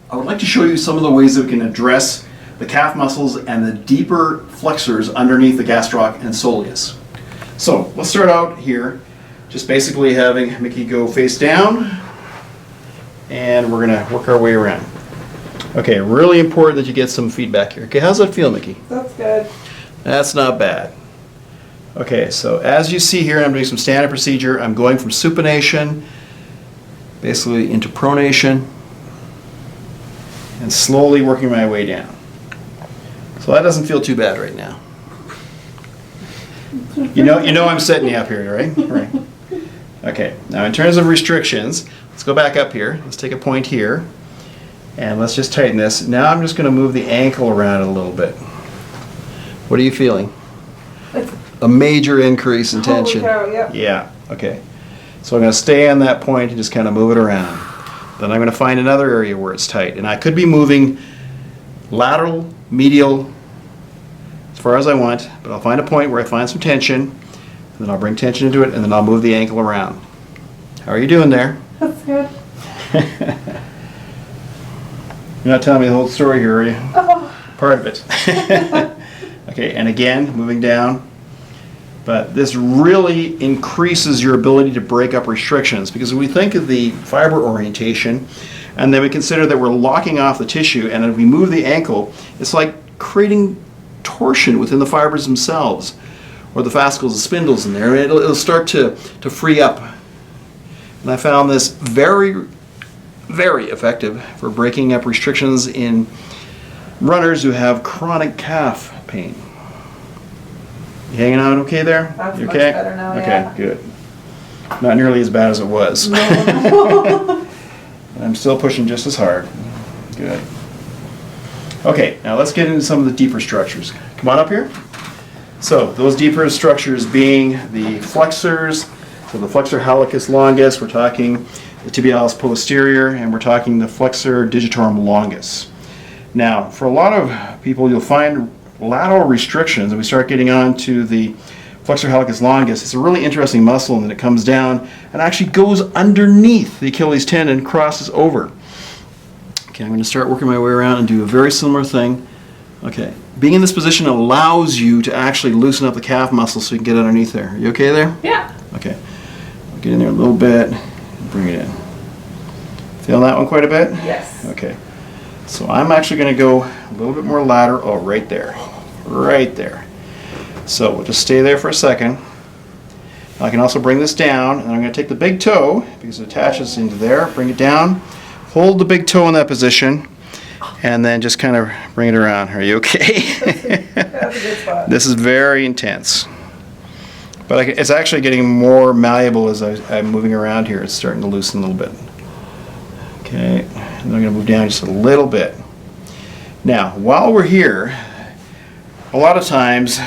I would like to show you some of the ways that we can address the calf muscles and the deeper flexors underneath the gastroc and soleus. So let's start out here, just basically having Mickey go face down, and we're going to work our way around. Okay, really important that you get some feedback here. Okay, how's that feel, Mickey? That's good. That's not bad. Okay, so as you see here, I'm doing some standard procedure. I'm going from supination, basically into pronation, and slowly working my way down. So that doesn't feel too bad right now. You know I'm setting you up here, right? Right. Okay, now in terms of restrictions, let's go back up here. Let's take a point here, and let's just tighten this. Now I'm just going to move the ankle around a little bit. What are you feeling? A major increase in tension. Holy cow, yep. Yeah, okay. So I'm going to stay on that point and just kind of move it around. Then I'm going to find another area where it's tight. And I could be moving lateral, medial, as far as I want, but I'll find a point where I find some tension, and then I'll bring tension into it, and then I'll move the ankle around. How are you doing there? That's good. You're not telling me the whole story here, are you? Oh. Part of it. Okay, and again, moving down. But this really increases your ability to break up restrictions, because when we think of the fiber orientation, and then we consider that we're locking off the tissue, and if we move the ankle, it's like creating torsion within the fibers themselves, or the fascicles, the spindles in there, and it'll start to free up. And I found this very, very effective for breaking up restrictions in runners who have chronic calf pain. You hanging out okay there? That's you much okay? better now, okay, yeah. good. Not nearly as bad as it was. No. I'm still pushing just as hard. Good. Okay, now let's get into some of the deeper structures. Come on up here. So those deeper structures being the flexors, so the flexor hallucis longus, we're talking the tibialis posterior, and we're talking the flexor digitorum longus. Now, for a lot of people, you'll find lateral restrictions, and we start getting on to the flexor hallucis longus. It's a really interesting muscle, and then it comes down and actually goes underneath the Achilles tendon, crosses over. Okay, I'm going to start working my way around and do a very similar thing. Okay, being in this position allows you to actually loosen up the calf muscle so you can get underneath there. Are you okay there? Yeah. Okay, get in there a little bit and bring it in. Feel that one quite a bit? Yes. Okay. So I'm actually going to go a little bit more lateral. Oh, right there. Right there. So we'll just stay there for a second. I can also bring this down, and I'm going to take the big toe, because it attaches into there, bring it down, hold the big toe in that position, and then just kind of bring it around. Are you okay? That's a good spot. This is very intense. But it's actually getting more malleable as I'm moving around here. It's starting to loosen a little bit. Okay, and I'm going to move down just a little bit. Now, while we're here, a lot of times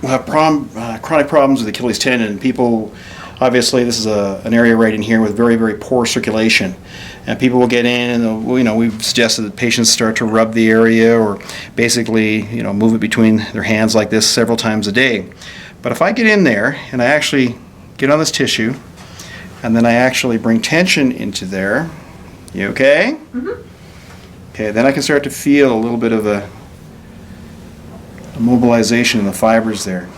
we'll have chronic problems with the Achilles tendon. People, obviously, this is an area right in here with very, very poor circulation. And people will get in, and we've suggested that patients start to rub the area, or basically, move it between their hands like this several times a day. But if I get in there and I actually get on this tissue, and then I actually bring tension into there, you okay? Mm-hmm. Okay, then I can start to feel a little bit of a mobilization in the fibers there.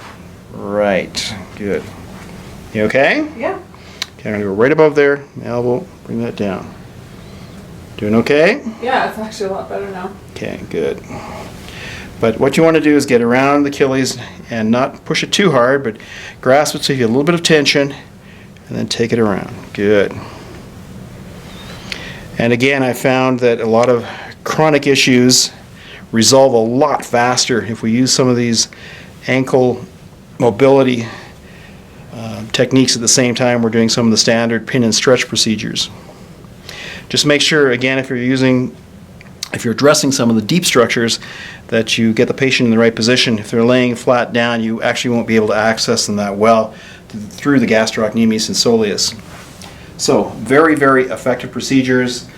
Right, good. You okay? Yeah. Okay, I'm going to go right above there, elbow, bring that down. Doing okay? Yeah, it's actually a lot better now. Okay, good. But what you want to do is get around the Achilles and not push it too hard, but grasp it so you get a little bit of tension, and then take it around. Good. And again, I found that a lot of chronic issues resolve a lot faster if we use some of these ankle mobility techniques at the same time we're doing some of the standard pin and stretch procedures. Just make sure, again, if you're addressing some of the deep structures, that you get the patient in the right position. If they're laying flat down, you actually won't be able to access them that well through the gastrocnemius and soleus. So very, very effective procedures.